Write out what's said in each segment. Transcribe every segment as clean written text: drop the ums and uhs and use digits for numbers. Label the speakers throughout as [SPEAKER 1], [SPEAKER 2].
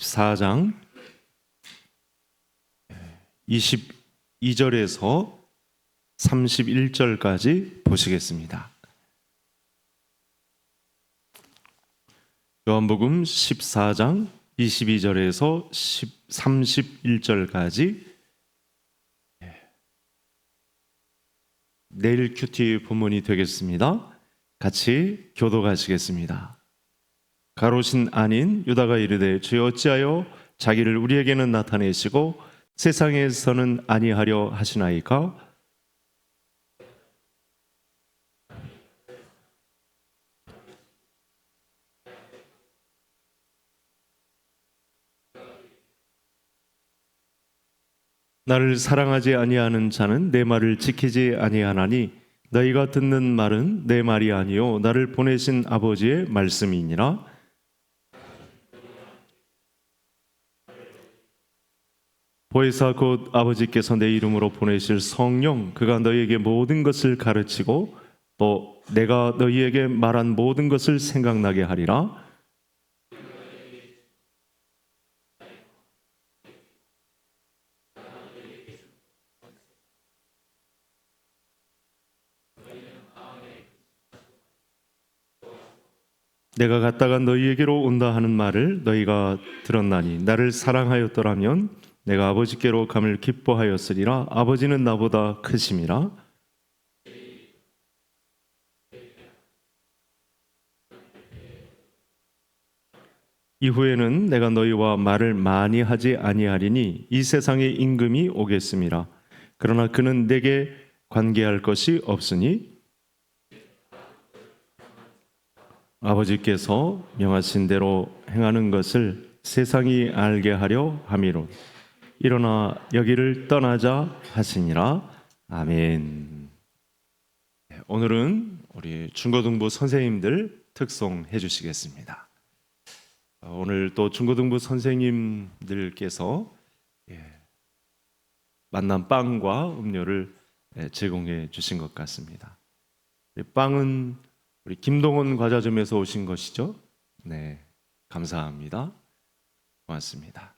[SPEAKER 1] 14장 22절에서 31절까지 보시겠습니다. 요한복음 14장 22절에서 31절까지 내일 큐티 본문이 되겠습니다. 같이 교독하시겠습니다. 가롯인 아닌 유다가 이르되 주여 어찌하여 자기를 우리에게는 나타내시고 세상에서는 아니하려 하시나이까? 나를 사랑하지 아니하는 자는 내 말을 지키지 아니하나니 너희가 듣는 말은 내 말이 아니요 나를 보내신 아버지의 말씀이니라. 보혜사 곧 아버지께서 내 이름으로 보내실 성령 그가 너희에게 모든 것을 가르치고 또 내가 너희에게 말한 모든 것을 생각나게 하리라. 내가 갔다가 너희에게로 온다 하는 말을 너희가 들었나니 나를 사랑하였더라면 내가 아버지께로 감을 기뻐하였으리라. 아버지는 나보다 크심이라. 이후에는 내가 너희와 말을 많이 하지 아니하리니 이 세상의 임금이 오겠음이라. 그러나 그는 내게 관계할 것이 없으니 아버지께서 명하신 대로 행하는 것을 세상이 알게 하려 함이로. 일어나 여기를 떠나자 하시니라. 아멘. 오늘은 우리 중고등부 선생님들 특송해 주시겠습니다. 오늘 또 중고등부 선생님들께서 만난 빵과 음료를 제공해 주신 것 같습니다. 빵은 우리 김동원 과자점에서 오신 것이죠? 네, 감사합니다. 고맙습니다.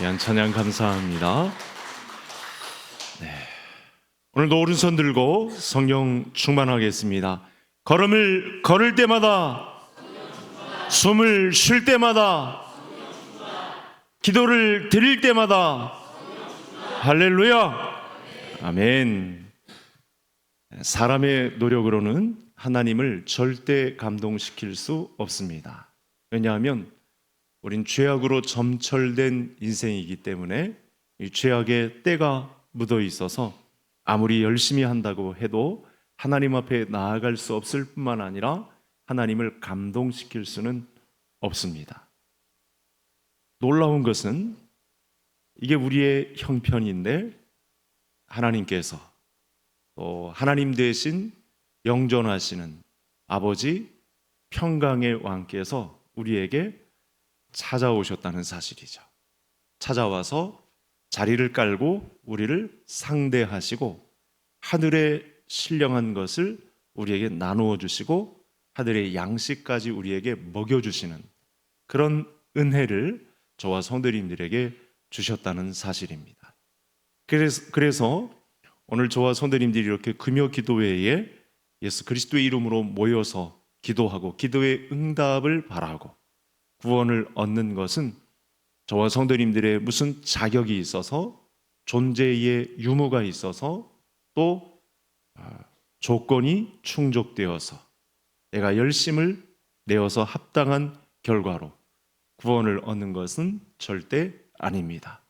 [SPEAKER 1] 귀한 찬양 감사합니다. 네. 오늘도 오른손 들고 성령 충만하겠습니다. 걸음을 걸을 때마다, 숨을 쉴 때마다, 기도를 드릴 때마다, 할렐루야, 아멘. 사람의 노력으로는 하나님을 절대 감동시킬 수 없습니다. 왜냐하면 우린 죄악으로 점철된 인생이기 때문에 이 죄악의 때가 묻어 있어서 아무리 열심히 한다고 해도 하나님 앞에 나아갈 수 없을 뿐만 아니라 하나님을 감동시킬 수는 없습니다. 놀라운 것은 이게 우리의 형편인데 하나님께서 또 하나님 대신 영존하시는 아버지 평강의 왕께서 우리에게 찾아오셨다는 사실이죠. 찾아와서 자리를 깔고 우리를 상대하시고 하늘의 신령한 것을 우리에게 나누어 주시고 하늘의 양식까지 우리에게 먹여주시는 그런 은혜를 저와 성도님들에게 주셨다는 사실입니다. 그래서 오늘 저와 성도님들이 이렇게 금요 기도회에 예수 그리스도의 이름으로 모여서 기도하고 기도의 응답을 바라고 구원을 얻는 것은 저와 성도님들의 무슨 자격이 있어서 존재의 유무가 있어서 또 조건이 충족되어서 내가 열심을 내어서 합당한 결과로 구원을 얻는 것은 절대 아닙니다.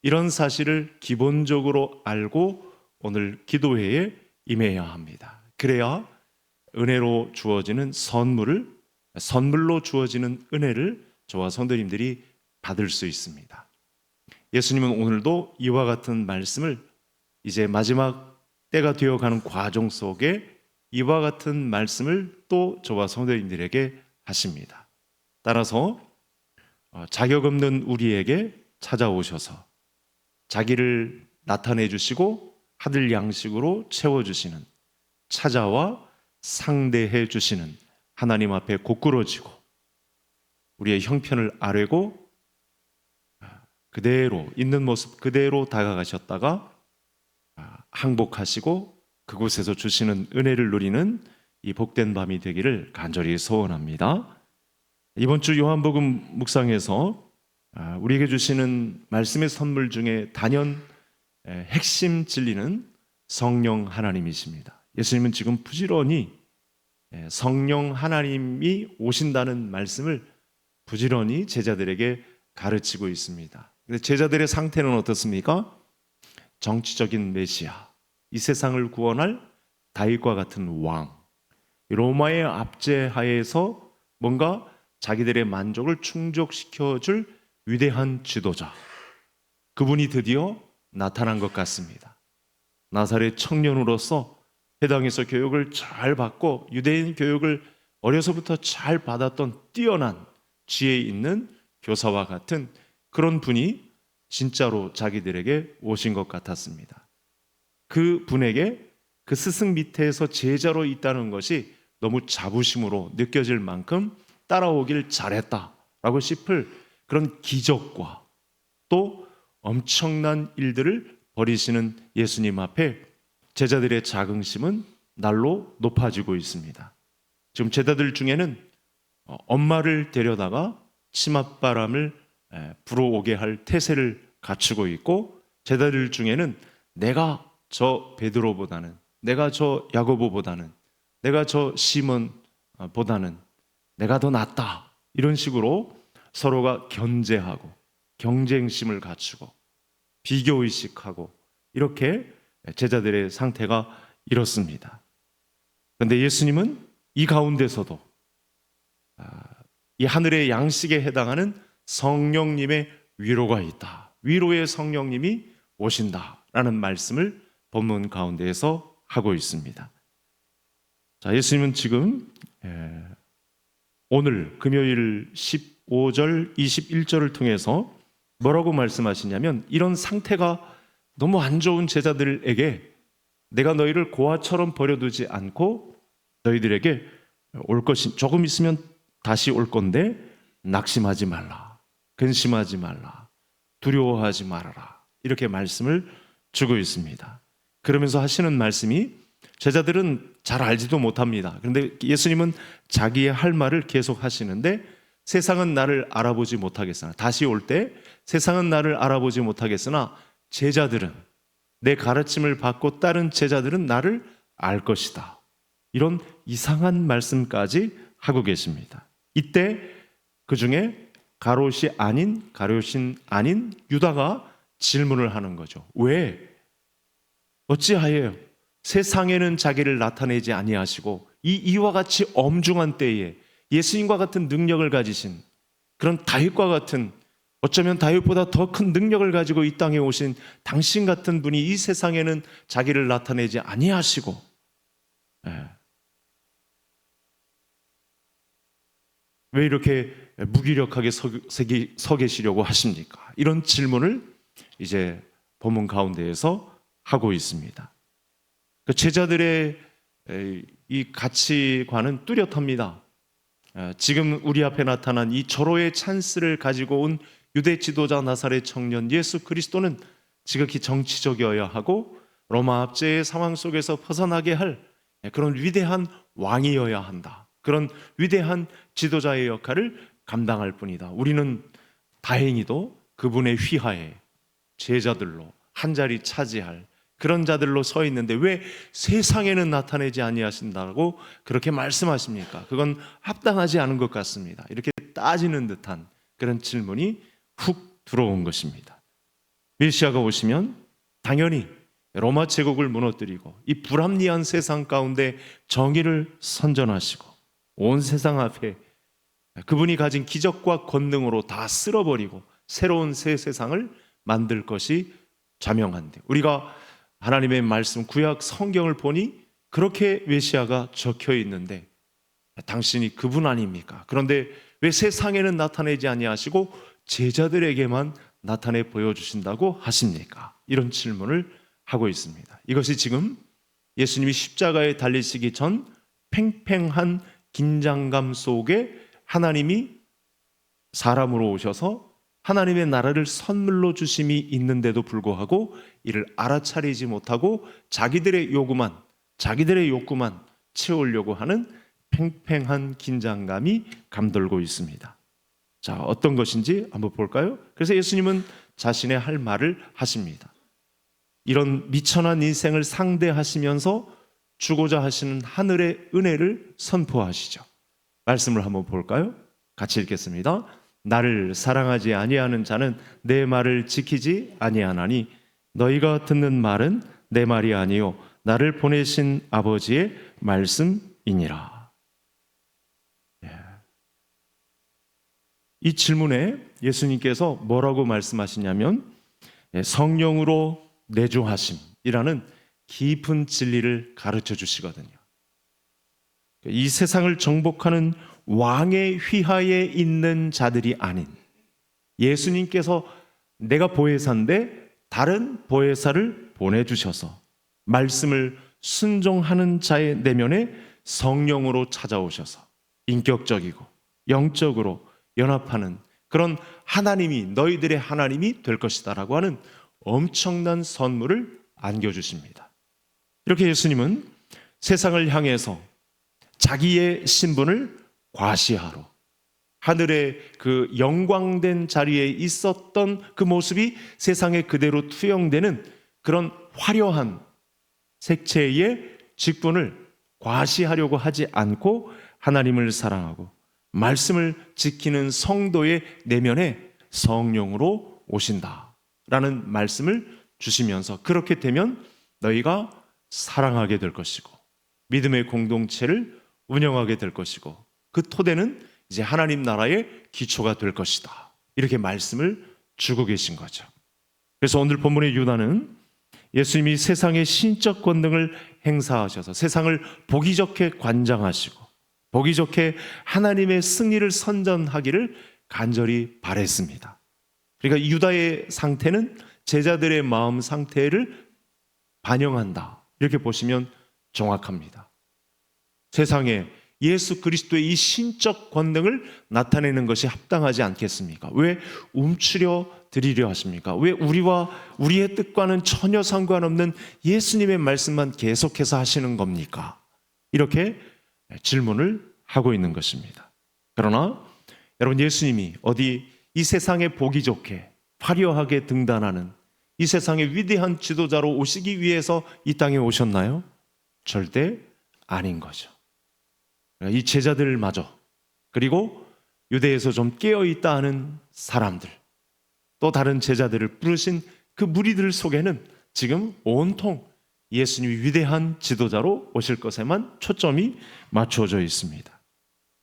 [SPEAKER 1] 이런 사실을 기본적으로 알고 오늘 기도회에 임해야 합니다. 그래야 은혜로 주어지는 선물로 주어지는 은혜를 저와 성도님들이 받을 수 있습니다. 예수님은 오늘도 이와 같은 말씀을 이제 마지막 때가 되어가는 과정 속에 이와 같은 말씀을 또 저와 성도님들에게 하십니다. 따라서 자격 없는 우리에게 찾아오셔서 자기를 나타내 주시고 하늘 양식으로 채워주시는, 찾아와 상대해 주시는 하나님 앞에 고꾸러지고 우리의 형편을 아뢰고 그대로 있는 모습 그대로 다가가셨다가 항복하시고 그곳에서 주시는 은혜를 누리는 이 복된 밤이 되기를 간절히 소원합니다. 이번 주 요한복음 묵상에서 우리에게 주시는 말씀의 선물 중에 단연 핵심 진리는 성령 하나님이십니다. 예수님은 지금 부지런히 성령 하나님이 오신다는 말씀을 부지런히 제자들에게 가르치고 있습니다. 근데 제자들의 상태는 어떻습니까? 정치적인 메시아, 이 세상을 구원할 다윗과 같은 왕, 로마의 압제하에서 뭔가 자기들의 만족을 충족시켜줄 위대한 지도자, 그분이 드디어 나타난 것 같습니다. 나사렛 청년으로서 회당에서 교육을 잘 받고 유대인 교육을 어려서부터 잘 받았던 뛰어난 지혜 있는 교사와 같은 그런 분이 진짜로 자기들에게 오신 것 같았습니다. 그 분에게 그 스승 밑에서 제자로 있다는 것이 너무 자부심으로 느껴질 만큼 따라오길 잘했다라고 싶을 그런 기적과 또 엄청난 일들을 벌이시는 예수님 앞에 제자들의 자긍심은 날로 높아지고 있습니다. 지금 제자들 중에는 엄마를 데려다가 치맛바람을 불어오게 할 태세를 갖추고 있고, 제자들 중에는 내가 저 베드로보다는, 내가 저 야고보보다는, 내가 저 시몬보다는 내가 더 낫다, 이런 식으로 서로가 견제하고 경쟁심을 갖추고 비교의식하고 이렇게 제자들의 상태가 이렇습니다. 그런데 예수님은 이 가운데서도 이 하늘의 양식에 해당하는 성령님의 위로가 있다, 위로의 성령님이 오신다라는 말씀을 본문 가운데에서 하고 있습니다. 자, 예수님은 지금 오늘 금요일 15절, 21절을 통해서 뭐라고 말씀하시냐면, 이런 상태가 너무 안 좋은 제자들에게 내가 너희를 고아처럼 버려두지 않고 너희들에게 올 것이 조금 있으면 다시 올 건데 낙심하지 말라, 근심하지 말라, 두려워하지 말아라, 이렇게 말씀을 주고 있습니다. 그러면서 하시는 말씀이 제자들은 잘 알지도 못합니다. 그런데 예수님은 자기의 할 말을 계속 하시는데 세상은 나를 알아보지 못하겠으나 다시 올 때 세상은 나를 알아보지 못하겠으나 제자들은 내 가르침을 받고 따른 제자들은 나를 알 것이다. 이런 이상한 말씀까지 하고 계십니다. 이때 그 중에 가롯이 아닌 가롯인 아닌 유다가 질문을 하는 거죠. 왜? 어찌하여 세상에는 자기를 나타내지 아니하시고 이와 같이 엄중한 때에 예수님과 같은 능력을 가지신 그런 다윗과 같은 어쩌면 다윗보다 더 큰 능력을 가지고 이 땅에 오신 당신 같은 분이 이 세상에는 자기를 나타내지 아니하시고 왜 이렇게 무기력하게 서 계시려고 하십니까? 이런 질문을 이제 본문 가운데에서 하고 있습니다. 제자들의 이 가치관은 뚜렷합니다. 지금 우리 앞에 나타난 이 절호의 찬스를 가지고 온 유대 지도자 나사렛 청년 예수 그리스도는 지극히 정치적이어야 하고 로마 압제의 상황 속에서 벗어나게 할 그런 위대한 왕이어야 한다. 그런 위대한 지도자의 역할을 감당할 뿐이다. 우리는 다행히도 그분의 휘하에 제자들로 한 자리 차지할 그런 자들로 서 있는데 왜 세상에는 나타내지 아니하신다고 그렇게 말씀하십니까? 그건 합당하지 않은 것 같습니다. 이렇게 따지는 듯한 그런 질문이 훅 들어온 것입니다. 메시아가 오시면 당연히 로마 제국을 무너뜨리고 이 불합리한 세상 가운데 정의를 선전하시고 온 세상 앞에 그분이 가진 기적과 권능으로 다 쓸어버리고 새로운 새 세상을 만들 것이 자명한데 우리가 하나님의 말씀 구약 성경을 보니 그렇게 메시아가 적혀 있는데 당신이 그분 아닙니까? 그런데 왜 세상에는 나타내지 아니하시고 제자들에게만 나타내 보여주신다고 하십니까? 이런 질문을 하고 있습니다. 이것이 지금 예수님이 십자가에 달리시기 전 팽팽한 긴장감 속에 하나님이 사람으로 오셔서 하나님의 나라를 선물로 주심이 있는데도 불구하고 이를 알아차리지 못하고 자기들의 욕구만 채우려고 하는 팽팽한 긴장감이 감돌고 있습니다. 자, 어떤 것인지 한번 볼까요? 그래서 예수님은 자신의 할 말을 하십니다. 이런 미천한 인생을 상대하시면서 주고자 하시는 하늘의 은혜를 선포하시죠. 말씀을 한번 볼까요? 같이 읽겠습니다. 나를 사랑하지 아니하는 자는 내 말을 지키지 아니하나니 너희가 듣는 말은 내 말이 아니요 나를 보내신 아버지의 말씀이니라. 이 질문에 예수님께서 뭐라고 말씀하시냐면 성령으로 내주하심이라는 깊은 진리를 가르쳐 주시거든요. 이 세상을 정복하는 왕의 휘하에 있는 자들이 아닌 예수님께서 내가 보혜사인데 다른 보혜사를 보내주셔서 말씀을 순종하는 자의 내면에 성령으로 찾아오셔서 인격적이고 영적으로 연합하는 그런 하나님이 너희들의 하나님이 될 것이다 라고 하는 엄청난 선물을 안겨주십니다. 이렇게 예수님은 세상을 향해서 자기의 신분을 과시하러 하늘의 그 영광된 자리에 있었던 그 모습이 세상에 그대로 투영되는 그런 화려한 색채의 직분을 과시하려고 하지 않고 하나님을 사랑하고 말씀을 지키는 성도의 내면에 성령으로 오신다라는 말씀을 주시면서 그렇게 되면 너희가 사랑하게 될 것이고 믿음의 공동체를 운영하게 될 것이고 그 토대는 이제 하나님 나라의 기초가 될 것이다. 이렇게 말씀을 주고 계신 거죠. 그래서 오늘 본문의 유다는 예수님이 세상의 신적 권능을 행사하셔서 세상을 보기 좋게 관장하시고 보기 좋게 하나님의 승리를 선전하기를 간절히 바랬습니다. 그러니까 유다의 상태는 제자들의 마음 상태를 반영한다. 이렇게 보시면 정확합니다. 세상에 예수 그리스도의 이 신적 권능을 나타내는 것이 합당하지 않겠습니까? 왜 움츠려 드리려 하십니까? 왜 우리의 뜻과는 전혀 상관없는 예수님의 말씀만 계속해서 하시는 겁니까? 이렇게 질문을 하고 있는 것입니다. 그러나 여러분, 예수님이 어디 이 세상에 보기 좋게 화려하게 등단하는 이 세상의 위대한 지도자로 오시기 위해서 이 땅에 오셨나요? 절대 아닌 거죠. 이 제자들마저, 그리고 유대에서 좀 깨어있다 하는 사람들, 또 다른 제자들을 부르신 그 무리들 속에는 지금 온통 예수님이 위대한 지도자로 오실 것에만 초점이 맞춰져 있습니다.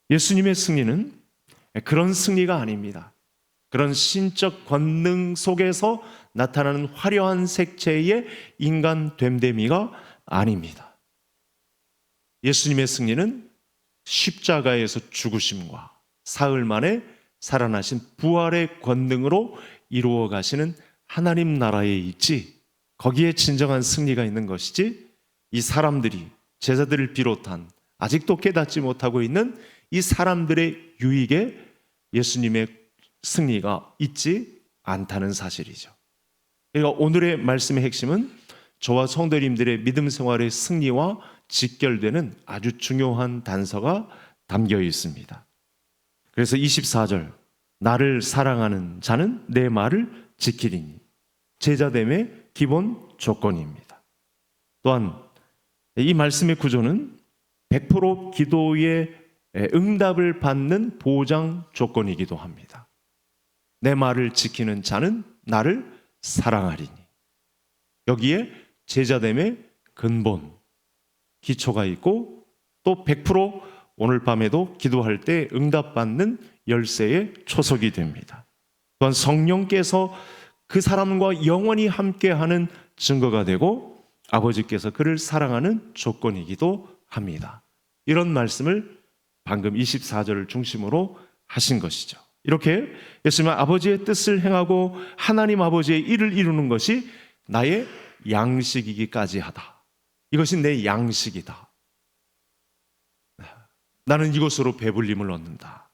[SPEAKER 1] 예수님의 승리는 그런 승리가 아닙니다. 그런 신적 권능 속에서 나타나는 화려한 색채의 인간 됨됨이가 아닙니다. 예수님의 승리는 십자가에서 죽으심과 사흘 만에 살아나신 부활의 권능으로 이루어 가시는 하나님 나라에 있지, 거기에 진정한 승리가 있는 것이지, 이 사람들이, 제자들을 비롯한 아직도 깨닫지 못하고 있는 이 사람들의 유익에 예수님의 승리가 있지 않다는 사실이죠. 그러니까 오늘의 말씀의 핵심은 저와 성도님들의 믿음 생활의 승리와 직결되는 아주 중요한 단서가 담겨 있습니다. 그래서 24절, 나를 사랑하는 자는 내 말을 지키리니, 제자됨의 기본 조건입니다. 또한 이 말씀의 구조는 100% 기도의 응답을 받는 보장 조건이기도 합니다. 내 말을 지키는 자는 나를 사랑하리니, 여기에 제자됨의 근본, 기초가 있고, 또 100% 오늘 밤에도 기도할 때 응답받는 열쇠의 초석이 됩니다. 또한 성령께서 그 사람과 영원히 함께하는 증거가 되고, 아버지께서 그를 사랑하는 조건이기도 합니다. 이런 말씀을 방금 24절을 중심으로 하신 것이죠. 이렇게 예수님은 아버지의 뜻을 행하고 하나님 아버지의 일을 이루는 것이 나의 양식이기까지 하다. 이것이 내 양식이다. 나는 이것으로 배불림을 얻는다.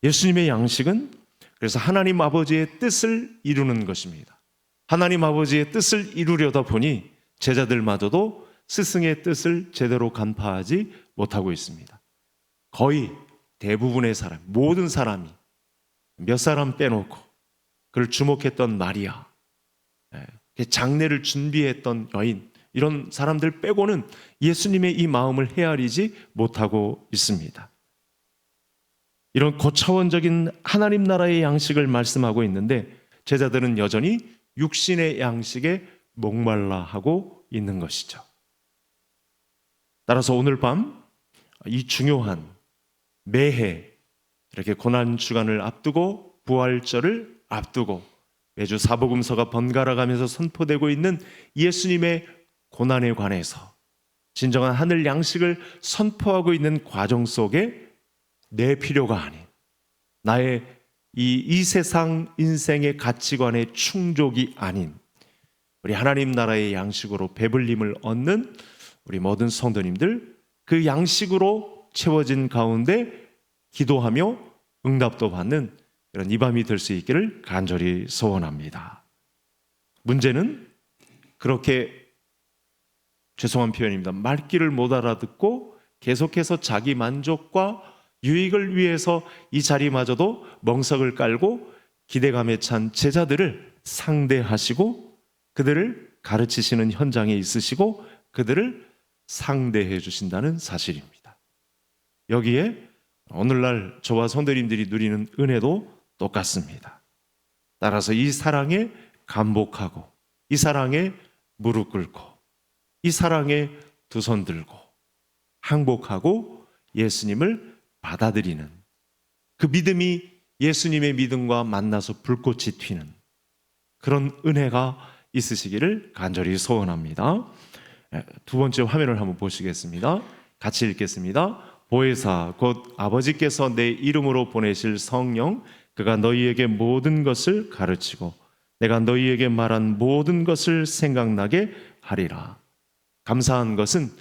[SPEAKER 1] 예수님의 양식은 그래서 하나님 아버지의 뜻을 이루는 것입니다. 하나님 아버지의 뜻을 이루려다 보니 제자들마저도 스승의 뜻을 제대로 간파하지 못하고 있습니다. 거의 대부분의 사람, 모든 사람이, 몇 사람 빼놓고 그를 주목했던 마리아, 장례를 준비했던 여인, 이런 사람들 빼고는 예수님의 이 마음을 헤아리지 못하고 있습니다. 이런 고차원적인 하나님 나라의 양식을 말씀하고 있는데, 제자들은 여전히 육신의 양식에 목말라 하고 있는 것이죠. 따라서 오늘 밤 이 중요한 매해 이렇게 고난주간을 앞두고, 부활절을 앞두고 매주 사복음서가 번갈아 가면서 선포되고 있는 예수님의 고난에 관해서 진정한 하늘 양식을 선포하고 있는 과정 속에 내 필요가 아닌, 나의 이 세상 인생의 가치관의 충족이 아닌 우리 하나님 나라의 양식으로 배불림을 얻는 우리 모든 성도님들, 그 양식으로 채워진 가운데 기도하며 응답도 받는 이런 이 밤이 될 수 있기를 간절히 소원합니다. 문제는 그렇게, 죄송한 표현입니다, 말귀를 못 알아듣고 계속해서 자기 만족과 유익을 위해서 이 자리마저도 멍석을 깔고 기대감에 찬 제자들을 상대하시고 그들을 가르치시는 현장에 있으시고 그들을 상대해 주신다는 사실입니다. 여기에 오늘날 저와 성도님들이 누리는 은혜도 똑같습니다. 따라서 이 사랑에 감복하고, 이 사랑에 무릎 꿇고, 이 사랑에 두 손 들고 항복하고 예수님을 받아들이는 그 믿음이 예수님의 믿음과 만나서 불꽃이 튀는 그런 은혜가 있으시기를 간절히 소원합니다. 두 번째 화면을 한번 보시겠습니다. 같이 읽겠습니다. 보혜사 곧 아버지께서 내 이름으로 보내실 성령, 그가 너희에게 모든 것을 가르치고 내가 너희에게 말한 모든 것을 생각나게 하리라. 감사한 것은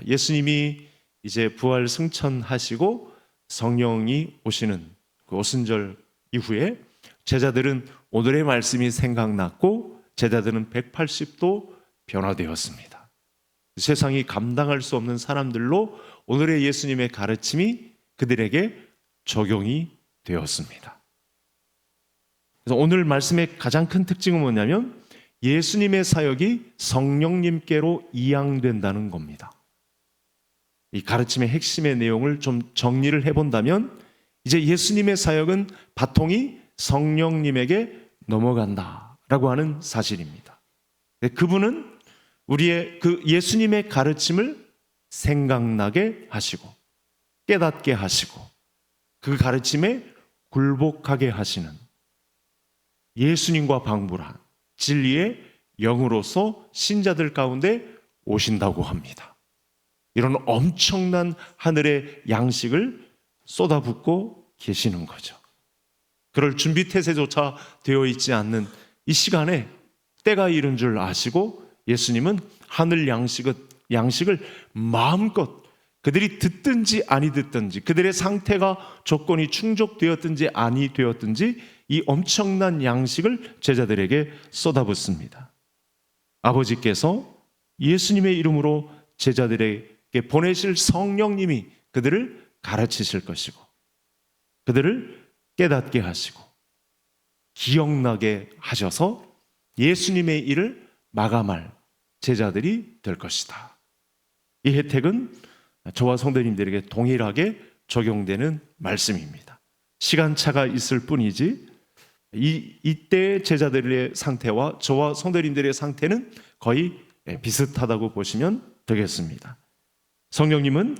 [SPEAKER 1] 예수님이 이제 부활 승천하시고 성령이 오시는 그 오순절 이후에 제자들은 오늘의 말씀이 생각났고 제자들은 180도 변화되었습니다. 세상이 감당할 수 없는 사람들로 오늘의 예수님의 가르침이 그들에게 적용이 되었습니다. 그래서 오늘 말씀의 가장 큰 특징은 뭐냐면 예수님의 사역이 성령님께로 이양된다는 겁니다. 이 가르침의 핵심의 내용을 좀 정리를 해본다면 이제 예수님의 사역은 바통이 성령님에게 넘어간다라고 하는 사실입니다. 그분은 우리의 그 예수님의 가르침을 생각나게 하시고 깨닫게 하시고 그 가르침에 굴복하게 하시는 예수님과 방불한 진리의 영으로서 신자들 가운데 오신다고 합니다. 이런 엄청난 하늘의 양식을 쏟아붓고 계시는 거죠. 그럴 준비 태세조차 되어 있지 않는 이 시간에 때가 이른 줄 아시고 예수님은 하늘 양식을 마음껏 그들이 듣든지 아니 듣든지 그들의 상태가 조건이 충족되었든지 아니 되었든지 이 엄청난 양식을 제자들에게 쏟아붓습니다. 아버지께서 예수님의 이름으로 제자들에게 보내실 성령님이 그들을 가르치실 것이고 그들을 깨닫게 하시고 기억나게 하셔서 예수님의 일을 마감할 제자들이 될 것이다. 이 혜택은 저와 성도님들에게 동일하게 적용되는 말씀입니다. 시간차가 있을 뿐이지 이때 제자들의 상태와 저와 성도님들의 상태는 거의 비슷하다고 보시면 되겠습니다. 성령님은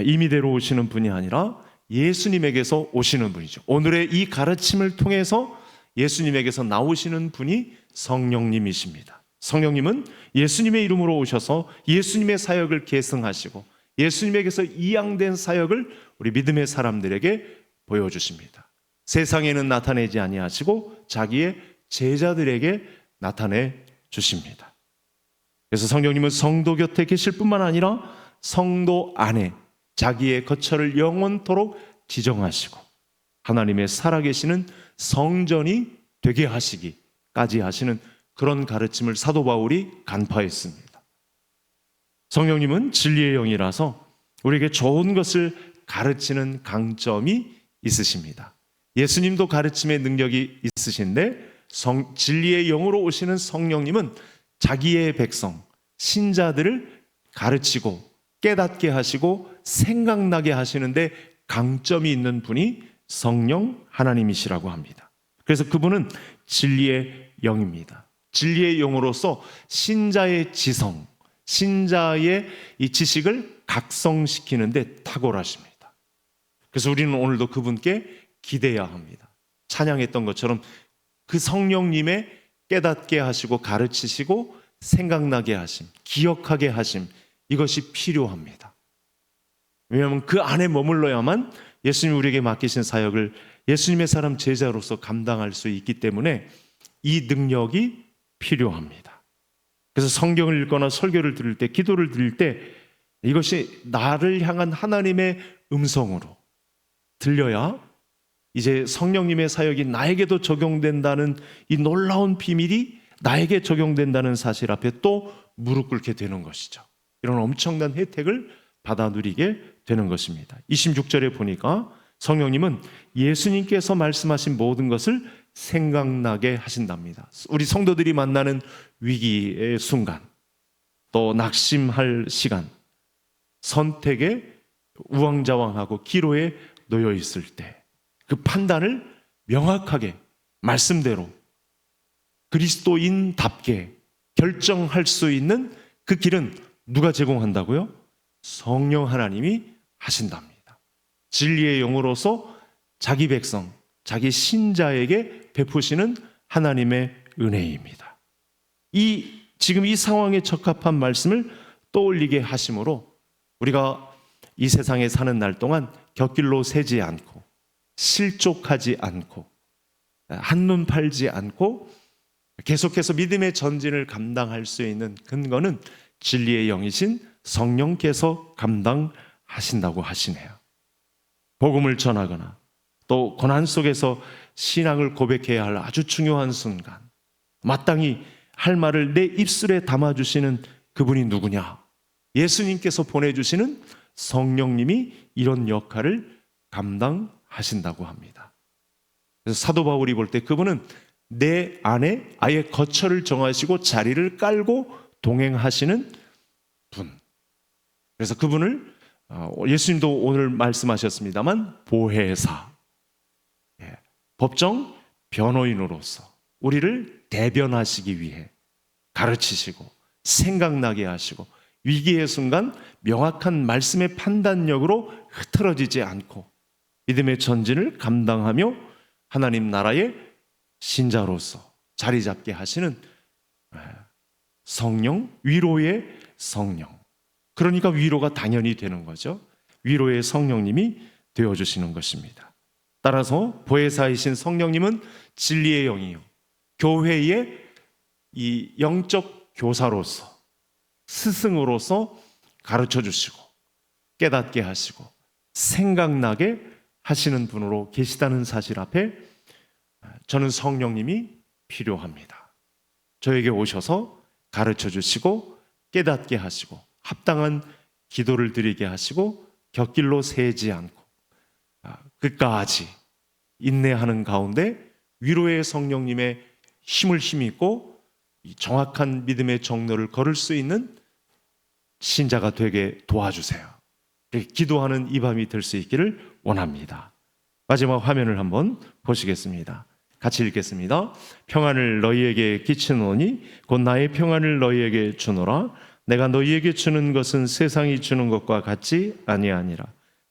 [SPEAKER 1] 임의대로 오시는 분이 아니라 예수님에게서 오시는 분이죠. 오늘의 이 가르침을 통해서 예수님에게서 나오시는 분이 성령님이십니다. 성령님은 예수님의 이름으로 오셔서 예수님의 사역을 계승하시고 예수님에게서 이양된 사역을 우리 믿음의 사람들에게 보여주십니다. 세상에는 나타내지 아니하시고 자기의 제자들에게 나타내 주십니다. 그래서 성령님은 성도 곁에 계실 뿐만 아니라 성도 안에 자기의 거처를 영원토록 지정하시고 하나님의 살아계시는 성전이 되게 하시기까지 하시는 그런 가르침을 사도 바울이 간파했습니다. 성령님은 진리의 영이라서 우리에게 좋은 것을 가르치는 강점이 있으십니다. 예수님도 가르침의 능력이 있으신데 진리의 영으로 오시는 성령님은 자기의 백성, 신자들을 가르치고 깨닫게 하시고 생각나게 하시는데 강점이 있는 분이 성령 하나님이시라고 합니다. 그래서 그분은 진리의 영입니다. 진리의 영으로서 신자의 지성, 신자의 이 지식을 각성시키는 데 탁월하십니다. 그래서 우리는 오늘도 그분께 기대해야 합니다. 찬양했던 것처럼 그 성령님의 깨닫게 하시고 가르치시고 생각나게 하심, 기억하게 하심, 이것이 필요합니다. 왜냐하면 그 안에 머물러야만 예수님이 우리에게 맡기신 사역을 예수님의 사람 제자로서 감당할 수 있기 때문에 이 능력이 필요합니다. 그래서 성경을 읽거나 설교를 들을 때, 기도를 드릴 때 이것이 나를 향한 하나님의 음성으로 들려야 이제 성령님의 사역이 나에게도 적용된다는 이 놀라운 비밀이 나에게 적용된다는 사실 앞에 또 무릎 꿇게 되는 것이죠. 이런 엄청난 혜택을 받아 누리게 되는 것입니다. 26절에 보니까 성령님은 예수님께서 말씀하신 모든 것을 생각나게 하신답니다. 우리 성도들이 만나는 위기의 순간, 또 낙심할 시간, 선택에 우왕좌왕하고 기로에 놓여 있을 때 그 판단을 명확하게 말씀대로 그리스도인답게 결정할 수 있는 그 길은 누가 제공한다고요? 성령 하나님이 하신답니다. 진리의 영으로서 자기 백성, 자기 신자에게 베푸시는 하나님의 은혜입니다. 지금 이 상황에 적합한 말씀을 떠올리게 하심으로 우리가 이 세상에 사는 날 동안 곁길로 새지 않고 실족하지 않고 한눈 팔지 않고 계속해서 믿음의 전진을 감당할 수 있는 근거는 진리의 영이신 성령께서 감당하시는 하신다고 하시네요. 복음을 전하거나 또 고난 속에서 신앙을 고백해야 할 아주 중요한 순간, 마땅히 할 말을 내 입술에 담아주시는 그분이 누구냐? 예수님께서 보내주시는 성령님이 이런 역할을 감당하신다고 합니다. 그래서 사도 바울이 볼 때 그분은 내 안에 아예 거처를 정하시고 자리를 깔고 동행하시는 분. 그래서 그분을 예수님도 오늘 말씀하셨습니다만 보혜사, 법정 변호인으로서 우리를 대변하시기 위해 가르치시고 생각나게 하시고 위기의 순간 명확한 말씀의 판단력으로 흐트러지지 않고 믿음의 전진을 감당하며 하나님 나라의 신자로서 자리 잡게 하시는 성령, 위로의 성령. 그러니까 위로가 당연히 되는 거죠. 위로의 성령님이 되어주시는 것입니다. 따라서 보혜사이신 성령님은 진리의 영이요, 교회의 이 영적 교사로서, 스승으로서 가르쳐 주시고 깨닫게 하시고 생각나게 하시는 분으로 계시다는 사실 앞에 저는 성령님이 필요합니다. 저에게 오셔서 가르쳐 주시고 깨닫게 하시고 합당한 기도를 드리게 하시고 곁길로 세지 않고 끝까지 인내하는 가운데 위로의 성령님의 힘을 힘입고 정확한 믿음의 정로를 걸을 수 있는 신자가 되게 도와주세요. 기도하는 이 밤이 될 수 있기를 원합니다. 마지막 화면을 한번 보시겠습니다. 같이 읽겠습니다. 평안을 너희에게 끼치노니 곧 나의 평안을 너희에게 주노라. 내가 너희에게 주는 것은 세상이 주는 것과 같지 아니하니라.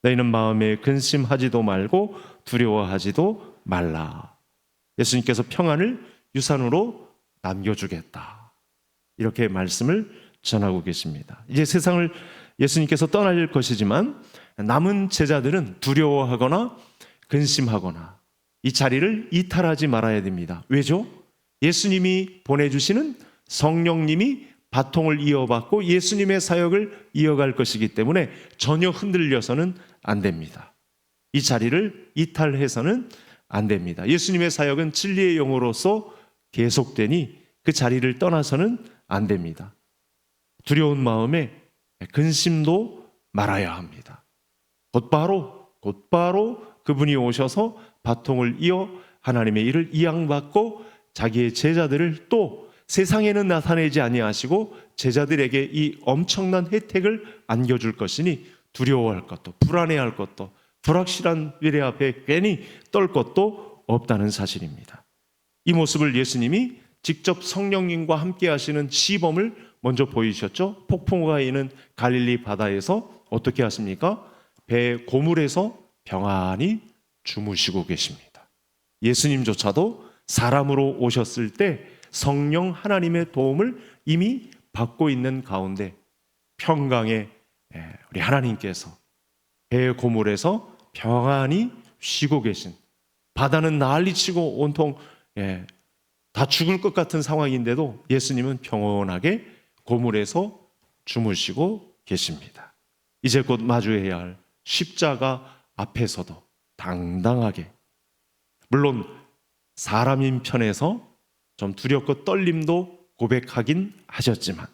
[SPEAKER 1] 너희는 마음에 근심하지도 말고 두려워하지도 말라. 예수님께서 평안을 유산으로 남겨주겠다, 이렇게 말씀을 전하고 계십니다. 이제 세상을 예수님께서 떠날 것이지만 남은 제자들은 두려워하거나 근심하거나 이 자리를 이탈하지 말아야 됩니다. 왜죠? 예수님이 보내주시는 성령님이 바통을 이어받고 예수님의 사역을 이어갈 것이기 때문에 전혀 흔들려서는 안 됩니다. 이 자리를 이탈해서는 안 됩니다. 예수님의 사역은 진리의 영으로서 계속되니 그 자리를 떠나서는 안 됩니다. 두려운 마음에 근심도 말아야 합니다. 곧바로 그분이 오셔서 바통을 이어 하나님의 일을 이양받고 자기의 제자들을 또 세상에는 나타내지 아니하시고 제자들에게 이 엄청난 혜택을 안겨줄 것이니 두려워할 것도 불안해할 것도 불확실한 미래 앞에 괜히 떨 것도 없다는 사실입니다. 이 모습을 예수님이 직접 성령님과 함께 하시는 시범을 먼저 보이셨죠. 폭풍우가 있는 갈릴리 바다에서 어떻게 하십니까? 배 고물에서 평안히 주무시고 계십니다. 예수님조차도 사람으로 오셨을 때 성령 하나님의 도움을 이미 받고 있는 가운데 평강에 우리 하나님께서 배 고물에서 평안히 쉬고 계신, 바다는 난리치고 온통 다 죽을 것 같은 상황인데도 예수님은 평온하게 고물에서 주무시고 계십니다. 이제 곧 마주해야 할 십자가 앞에서도 당당하게, 물론 사람인 편에서 좀 두렵고 떨림도 고백하긴 하셨지만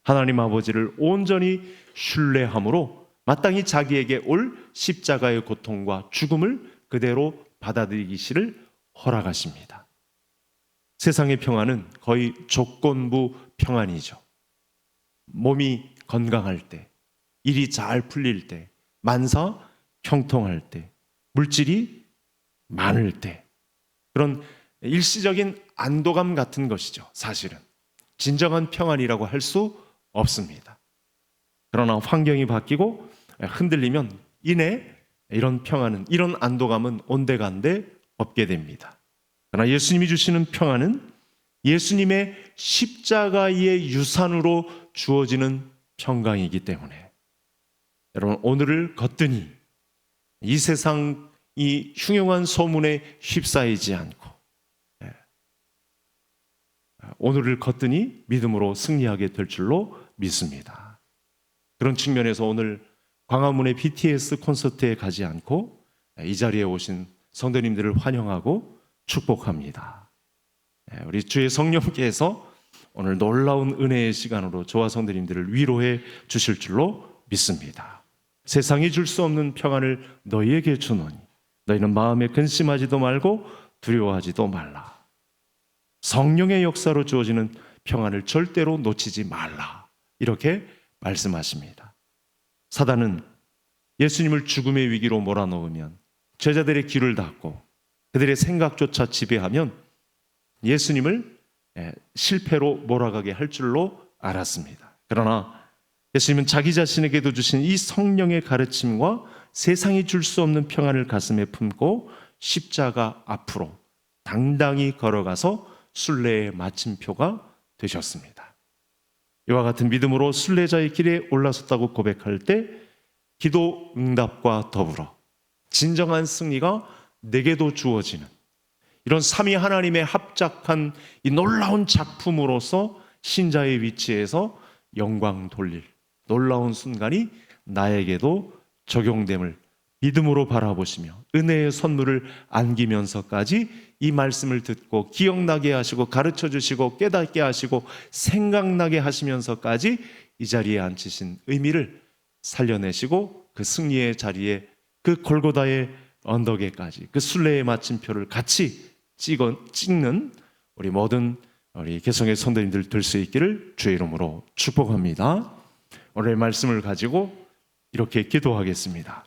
[SPEAKER 1] 하나님 아버지를 온전히 신뢰함으로 마땅히 자기에게 올 십자가의 고통과 죽음을 그대로 받아들이기를 허락하십니다. 세상의 평안은 거의 조건부 평안이죠. 몸이 건강할 때, 일이 잘 풀릴 때, 만사 형통할 때, 물질이 많을 때, 그런 일시적인 안도감 같은 것이죠. 사실은 진정한 평안이라고 할 수 없습니다. 그러나 환경이 바뀌고 흔들리면 이내 이런 평안은, 이런 안도감은 온데간데 없게 됩니다. 그러나 예수님이 주시는 평안은 예수님의 십자가의 유산으로 주어지는 평강이기 때문에 여러분, 오늘을 거뜬히 이 세상 이 흉흉한 소문에 휩싸이지 않고 오늘을 거뜬히 믿음으로 승리하게 될 줄로 믿습니다. 그런 측면에서 오늘 광화문의 BTS 콘서트에 가지 않고 이 자리에 오신 성도님들을 환영하고 축복합니다. 우리 주의 성령께서 오늘 놀라운 은혜의 시간으로 저와 성도님들을 위로해 주실 줄로 믿습니다. 세상이 줄 수 없는 평안을 너희에게 주노니 너희는 마음에 근심하지도 말고 두려워하지도 말라. 성령의 역사로 주어지는 평안을 절대로 놓치지 말라. 이렇게 말씀하십니다. 사단은 예수님을 죽음의 위기로 몰아넣으면, 제자들의 귀를 닫고 그들의 생각조차 지배하면 예수님을 실패로 몰아가게 할 줄로 알았습니다. 그러나 예수님은 자기 자신에게도 주신 이 성령의 가르침과 세상이 줄 수 없는 평안을 가슴에 품고 십자가 앞으로 당당히 걸어가서 순례의 마침표가 되셨습니다. 이와 같은 믿음으로 순례자의 길에 올라섰다고 고백할 때 기도 응답과 더불어 진정한 승리가 내게도 주어지는 이런 삼위 하나님의 합작한 이 놀라운 작품으로서 신자의 위치에서 영광 돌릴 놀라운 순간이 나에게도 적용됨을 믿음으로 바라보시며 은혜의 선물을 안기면서까지 이 말씀을 듣고 기억나게 하시고 가르쳐 주시고 깨닫게 하시고 생각나게 하시면서까지 이 자리에 앉히신 의미를 살려내시고 그 승리의 자리에 그 골고다의 언덕에까지 그 순례의 마침표를 같이 찍는 우리 모든 우리 개성의 성도님들 될 수 있기를 주의 이름으로 축복합니다. 오늘 말씀을 가지고 이렇게 기도하겠습니다.